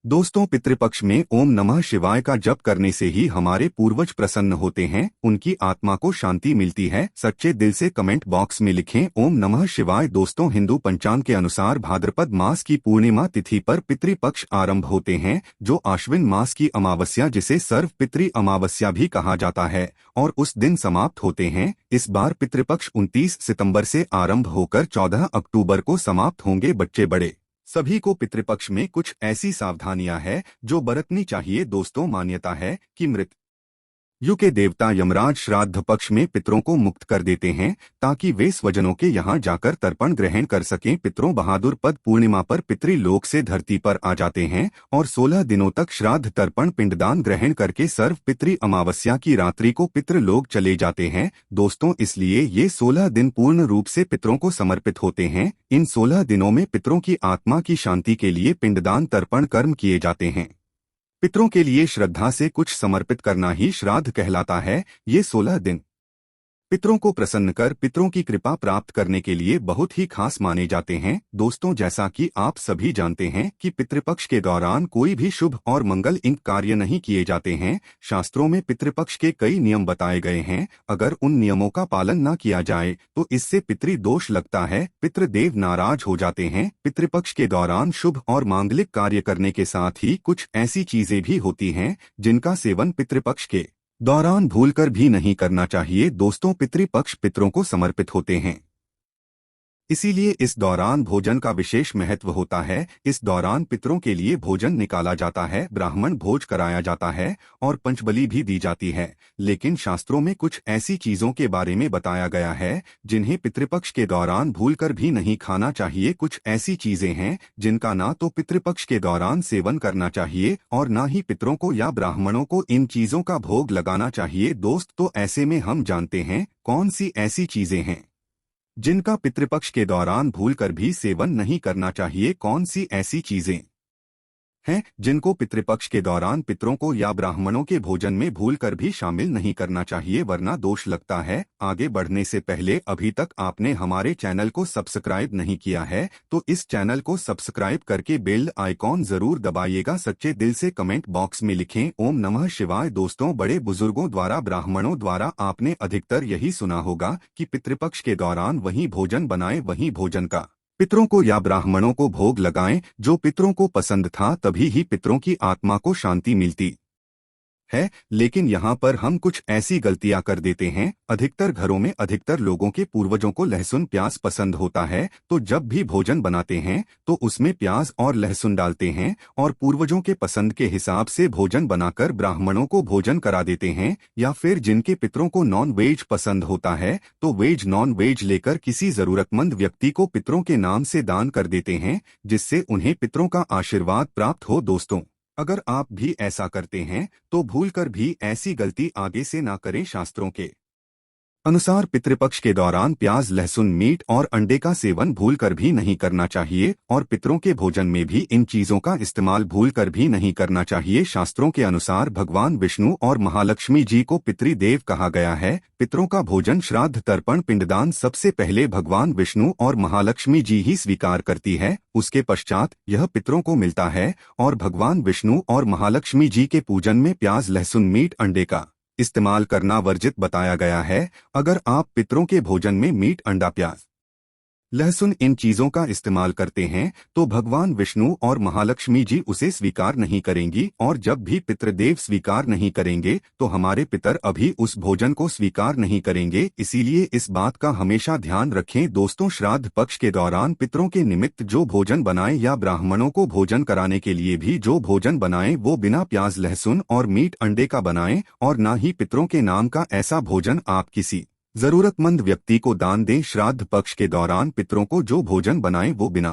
दोस्तों, पितृपक्ष में ओम नमः शिवाय का जप करने से ही हमारे पूर्वज प्रसन्न होते हैं, उनकी आत्मा को शांति मिलती है। सच्चे दिल से कमेंट बॉक्स में लिखें ओम नमः शिवाय। दोस्तों, हिंदू पंचांग के अनुसार भाद्रपद मास की पूर्णिमा तिथि पर पितृपक्ष आरंभ होते हैं, जो आश्विन मास की अमावस्या, जिसे सर्व पितृ अमावस्या भी कहा जाता है, और उस दिन समाप्त होते हैं। इस बार पितृपक्ष 29 सितंबर से आरंभ होकर 14 अक्टूबर को समाप्त होंगे। बच्चे बड़े सभी को पितृपक्ष में कुछ ऐसी सावधानियां हैं जो बरतनी चाहिए। दोस्तों, मान्यता है कि मृत यु के देवता यमराज श्राद्ध पक्ष में पितरों को मुक्त कर देते हैं, ताकि वे स्वजनों के यहां जाकर तर्पण ग्रहण कर सकें। पितरों बहादुर पद पूर्णिमा पर पितृलोक से धरती पर आ जाते हैं और 16 दिनों तक श्राद्ध तर्पण पिंडदान ग्रहण करके सर्व पितृ अमावस्या की रात्रि को पितृलोक चले जाते हैं। दोस्तों, इसलिए ये 16 दिन पूर्ण रूप से पितरों को समर्पित होते हैं। इन 16 दिनों में पितरों की आत्मा की शांति के लिए पिंडदान तर्पण कर्म किए जाते हैं। पितरों के लिए श्रद्धा से कुछ समर्पित करना ही श्राद्ध कहलाता है। ये 16 दिन पितरों को प्रसन्न कर पितरों की कृपा प्राप्त करने के लिए बहुत ही खास माने जाते हैं। दोस्तों, जैसा कि आप सभी जानते हैं कि पितृपक्ष के दौरान कोई भी शुभ और मंगल इंक कार्य नहीं किए जाते हैं। शास्त्रों में पितृपक्ष के कई नियम बताए गए हैं। अगर उन नियमों का पालन न किया जाए तो इससे पितृदोष लगता है, पितृदेव नाराज हो जाते हैं। पितृपक्ष के दौरान शुभ और मांगलिक कार्य करने के साथ ही कुछ ऐसी चीजें भी होती हैं जिनका सेवन पितृपक्ष के दौरान भूलकर भी नहीं करना चाहिए। दोस्तों, पितृपक्ष पितरों को समर्पित होते हैं, इसीलिए इस दौरान भोजन का विशेष महत्व होता है। इस दौरान पितरों के लिए भोजन निकाला जाता है, ब्राह्मण भोज कराया जाता है और पंचबली भी दी जाती है। लेकिन शास्त्रों में कुछ ऐसी चीजों के बारे में बताया गया है जिन्हें पितृपक्ष के दौरान भूलकर भी नहीं खाना चाहिए। कुछ ऐसी चीजें हैं जिनका ना तो पितृपक्ष के दौरान सेवन करना चाहिए और ना ही पितरों को या ब्राह्मणों को इन चीजों का भोग लगाना चाहिए। दोस्त, तो ऐसे में हम जानते हैं कौन सी ऐसी चीजें हैं जिनका पितृपक्ष के दौरान भूलकर भी सेवन नहीं करना चाहिए। कौन सी ऐसी चीजें हैं जिनको पितृपक्ष के दौरान पितरों को या ब्राह्मणों के भोजन में भूलकर भी शामिल नहीं करना चाहिए, वरना दोष लगता है। आगे बढ़ने से पहले अभी तक आपने हमारे चैनल को सब्सक्राइब नहीं किया है तो इस चैनल को सब्सक्राइब करके बेल आइकॉन जरूर दबाइएगा। सच्चे दिल से कमेंट बॉक्स में लिखें ओम नमः शिवाय। दोस्तों, बड़े बुजुर्गों द्वारा, ब्राह्मणों द्वारा आपने अधिकतर यही सुना होगा कि पितृपक्ष के दौरान वही भोजन बनाएं, वही भोजन का पितरों को या ब्राह्मणों को भोग लगाएं जो पितरों को पसंद था। तभी ही पितरों की आत्मा को शांति मिलती है। लेकिन यहाँ पर हम कुछ ऐसी गलतियां कर देते हैं। अधिकतर घरों में अधिकतर लोगों के पूर्वजों को लहसुन प्याज पसंद होता है, तो जब भी भोजन बनाते हैं तो उसमें प्याज और लहसुन डालते हैं और पूर्वजों के पसंद के हिसाब से भोजन बनाकर ब्राह्मणों को भोजन करा देते हैं। या फिर जिनके पितरों को नॉन वेज पसंद होता है तो वेज नॉन वेज लेकर किसी जरूरतमंद व्यक्ति को पितरों के नाम से दान कर देते हैं, जिससे उन्हें पितरों का आशीर्वाद प्राप्त हो। दोस्तों, अगर आप भी ऐसा करते हैं तो भूलकर भी ऐसी गलती आगे से ना करें। शास्त्रों के अनुसार पितृपक्ष के दौरान प्याज, लहसुन, मीट और अंडे का सेवन भूलकर भी नहीं करना चाहिए और पितरों के भोजन में भी इन चीजों का इस्तेमाल भूलकर भी नहीं करना चाहिए। शास्त्रों के अनुसार भगवान विष्णु और महालक्ष्मी जी को पितृदेव कहा गया है। पितरों का भोजन, श्राद्ध, तर्पण, पिंडदान सबसे पहले भगवान विष्णु और महालक्ष्मी जी ही स्वीकार करती है। उसके पश्चात यह पितरों को मिलता है और भगवान विष्णु और महालक्ष्मी जी के पूजन में प्याज, लहसुन, मीट, अंडे का इस्तेमाल करना वर्जित बताया गया है। अगर आप पितरों के भोजन में मीट, अंडा, प्याज, लहसुन इन चीजों का इस्तेमाल करते हैं तो भगवान विष्णु और महालक्ष्मी जी उसे स्वीकार नहीं करेंगी, और जब भी पितृदेव स्वीकार नहीं करेंगे तो हमारे पितर अभी उस भोजन को स्वीकार नहीं करेंगे। इसीलिए इस बात का हमेशा ध्यान रखें। दोस्तों, श्राद्ध पक्ष के दौरान पितरों के निमित्त जो भोजन बनाएं या ब्राह्मणों को भोजन कराने के लिए भी जो भोजन बनाएं वो बिना प्याज, लहसुन और मीट, अंडे का बनाएं, और ना ही पितरों के नाम का ऐसा भोजन आप किसी जरूरतमंद व्यक्ति को दान दें। श्राद्ध पक्ष के दौरान पितरों को जो भोजन बनाएं वो बिना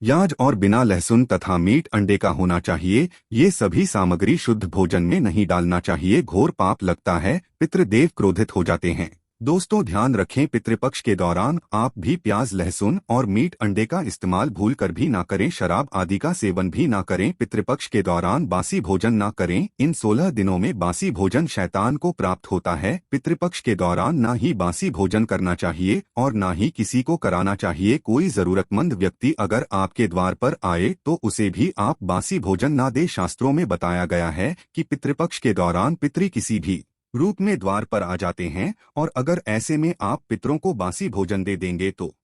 प्याज और बिना लहसुन तथा मीट, अंडे का होना चाहिए। ये सभी सामग्री शुद्ध भोजन में नहीं डालना चाहिए, घोर पाप लगता है, पितृदेव क्रोधित हो जाते हैं। दोस्तों ध्यान रखें, पितृपक्ष के दौरान आप भी प्याज, लहसुन और मीट, अंडे का इस्तेमाल भूल कर भी ना करें। शराब आदि का सेवन भी ना करें। पितृपक्ष के दौरान बासी भोजन ना करें। इन 16 दिनों में बासी भोजन शैतान को प्राप्त होता है। पितृपक्ष के दौरान ना ही बासी भोजन करना चाहिए और ना ही किसी को कराना चाहिए। कोई जरूरतमंद व्यक्ति अगर आपके द्वार पर आए तो उसे भी आप बासी भोजन ना दे। शास्त्रों में बताया गया है कि पितृपक्ष के दौरान पितृ किसी भी रूप में द्वार पर आ जाते हैं और अगर ऐसे में आप पितरों को बासी भोजन दे देंगे तो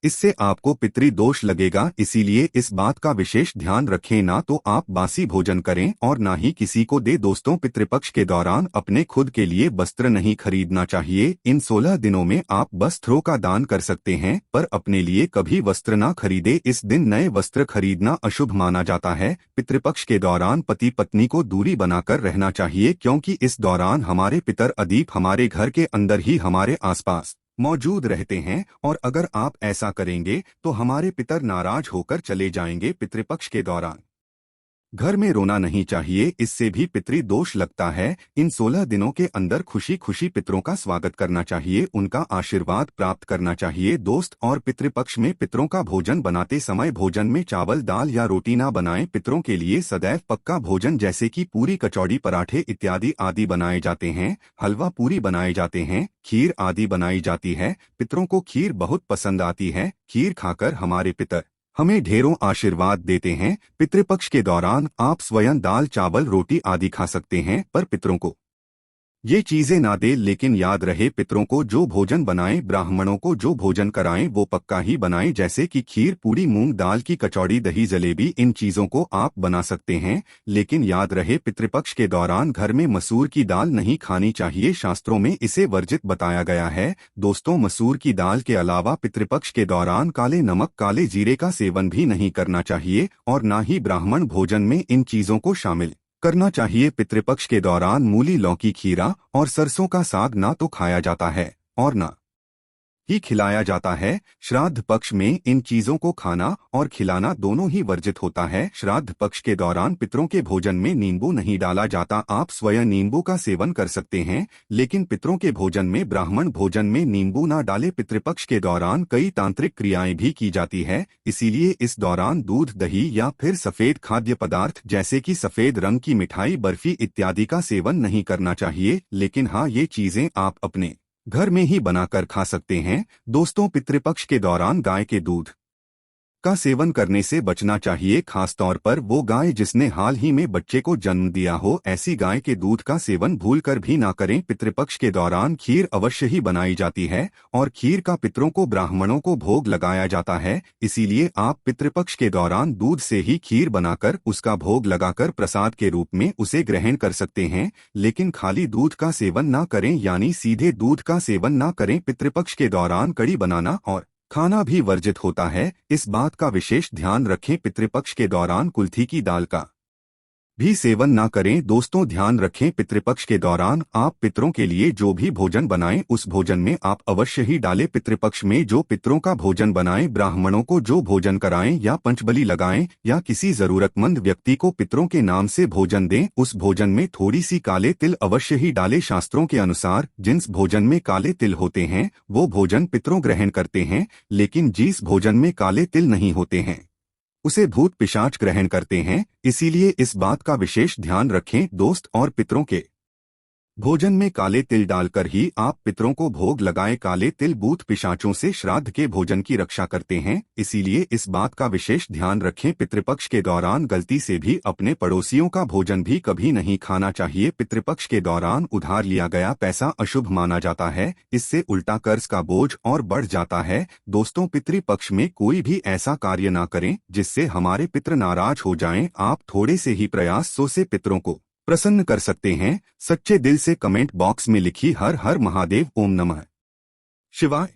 इससे आपको पितृ दोष लगेगा। इसीलिए इस बात का विशेष ध्यान रखें, ना तो आप बासी भोजन करें और ना ही किसी को दे। दोस्तों पितृपक्ष के दौरान अपने खुद के लिए वस्त्र नहीं खरीदना चाहिए। इन 16 दिनों में आप वस्त्रों का दान कर सकते हैं पर अपने लिए कभी वस्त्र ना खरीदे। इस दिन नए वस्त्र खरीदना अशुभ माना जाता है। पितृपक्ष के दौरान पति पत्नी को दूरी बनाकर रहना चाहिए क्योंकि इस दौरान हमारे पितर अदीप हमारे घर के अंदर ही हमारे आसपास मौजूद रहते हैं और अगर आप ऐसा करेंगे तो हमारे पितर नाराज होकर चले जाएंगे। पितृपक्ष के दौरान घर में रोना नहीं चाहिए, इससे भी पितृ दोष लगता है। इन 16 दिनों के अंदर खुशी खुशी पितरों का स्वागत करना चाहिए, उनका आशीर्वाद प्राप्त करना चाहिए। दोस्त और पितृपक्ष में पितरों का भोजन बनाते समय भोजन में चावल, दाल या रोटी ना बनाएं। पितरों के लिए सदैव पक्का भोजन जैसे कि पूरी, कचौड़ी, पराठे इत्यादि आदि बनाए जाते हैं। हलवा पूरी बनाए जाते हैं, खीर आदि बनाई जाती है। पितरों को खीर बहुत पसंद आती है। खीर खाकर हमारे पितर हमें ढेरों आशीर्वाद देते हैं। पितृपक्ष के दौरान आप स्वयं दाल, चावल, रोटी आदि खा सकते हैं पर पितरों को ये चीजें ना दे। लेकिन याद रहे, पितरों को जो भोजन बनाएं, ब्राह्मणों को जो भोजन कराएं वो पक्का ही बनाएं, जैसे कि खीर, पूरी, मूंग दाल की कचौड़ी, दही, जलेबी। इन चीजों को आप बना सकते हैं। लेकिन याद रहे, पितृपक्ष के दौरान घर में मसूर की दाल नहीं खानी चाहिए। शास्त्रों में इसे वर्जित बताया गया है। दोस्तों मसूर की दाल के अलावा पितृपक्ष के दौरान काले नमक, काले जीरे का सेवन भी नहीं करना चाहिए और ना ही ब्राह्मण भोजन में इन चीजों को शामिल करना चाहिए। पितृपक्ष के दौरान मूली, लौकी, खीरा और सरसों का साग ना तो खाया जाता है और ना ही खिलाया जाता है। श्राद्ध पक्ष में इन चीजों को खाना और खिलाना दोनों ही वर्जित होता है। श्राद्ध पक्ष के दौरान पितरों के भोजन में नींबू नहीं डाला जाता। आप स्वयं नींबू का सेवन कर सकते हैं लेकिन पितरों के भोजन में, ब्राह्मण भोजन में नींबू ना डाले। पितृपक्ष के दौरान कई तांत्रिक क्रियाएं भी की जाती है, इसीलिए इस दौरान दूध, दही या फिर सफेद खाद्य पदार्थ जैसे कि सफेद रंग की मिठाई, बर्फी इत्यादि का सेवन नहीं करना चाहिए। लेकिन हाँ, ये चीजें आप अपने घर में ही बनाकर खा सकते हैं। दोस्तों पितृपक्ष के दौरान गाय के दूध का सेवन करने से बचना चाहिए, खासतौर पर वो गाय जिसने हाल ही में बच्चे को जन्म दिया हो। ऐसी गाय के दूध का सेवन भूलकर भी ना करें। पितृपक्ष के दौरान खीर अवश्य ही बनाई जाती है और खीर का पितरों को, ब्राह्मणों को भोग लगाया जाता है। इसीलिए आप पितृपक्ष के दौरान दूध से ही खीर बनाकर उसका भोग लगाकर प्रसाद के रूप में उसे ग्रहण कर सकते हैं। लेकिन खाली दूध का सेवन ना करें, यानी सीधे दूध का सेवन ना करें। पितृपक्ष के दौरान कड़ी बनाना और खाना भी वर्जित होता है, इस बात का विशेष ध्यान रखें। पितृपक्ष के दौरान कुल्थी की दाल का भी सेवन ना करें। दोस्तों ध्यान रखें, पितृपक्ष के दौरान आप पितरों के लिए जो भी भोजन बनाएं उस भोजन में आप अवश्य ही डालें। पितृपक्ष में जो पितरों का भोजन बनाएं, ब्राह्मणों को जो भोजन कराएं या पंचबली लगाएं या किसी जरूरतमंद व्यक्ति को पितरों के नाम से भोजन दें, उस भोजन में थोड़ी सी काले तिल अवश्य ही डालें। शास्त्रों के अनुसार जिस भोजन में काले तिल होते हैं वो भोजन पितरों ग्रहण करते हैं, लेकिन जिस भोजन में काले तिल नहीं होते हैं उसे भूत पिशाच ग्रहण करते हैं। इसीलिए इस बात का विशेष ध्यान रखें। दोस्त और पितरों के भोजन में काले तिल डालकर ही आप पितरों को भोग लगाएं। काले तिल भूत पिशाचों से श्राद्ध के भोजन की रक्षा करते हैं, इसीलिए इस बात का विशेष ध्यान रखें। पितृपक्ष के दौरान गलती से भी अपने पड़ोसियों का भोजन भी कभी नहीं खाना चाहिए। पितृपक्ष के दौरान उधार लिया गया पैसा अशुभ माना जाता है, इससे उल्टा कर्ज का बोझ और बढ़ जाता है। दोस्तों पितृपक्ष में कोई भी ऐसा कार्य ना करें जिससे हमारे पितृ नाराज हो जाएं। आप थोड़े से ही प्रयासों से पितरों को प्रसन्न कर सकते हैं। सच्चे दिल से कमेंट बॉक्स में लिखिए हर हर महादेव, ओम नमः शिवाय।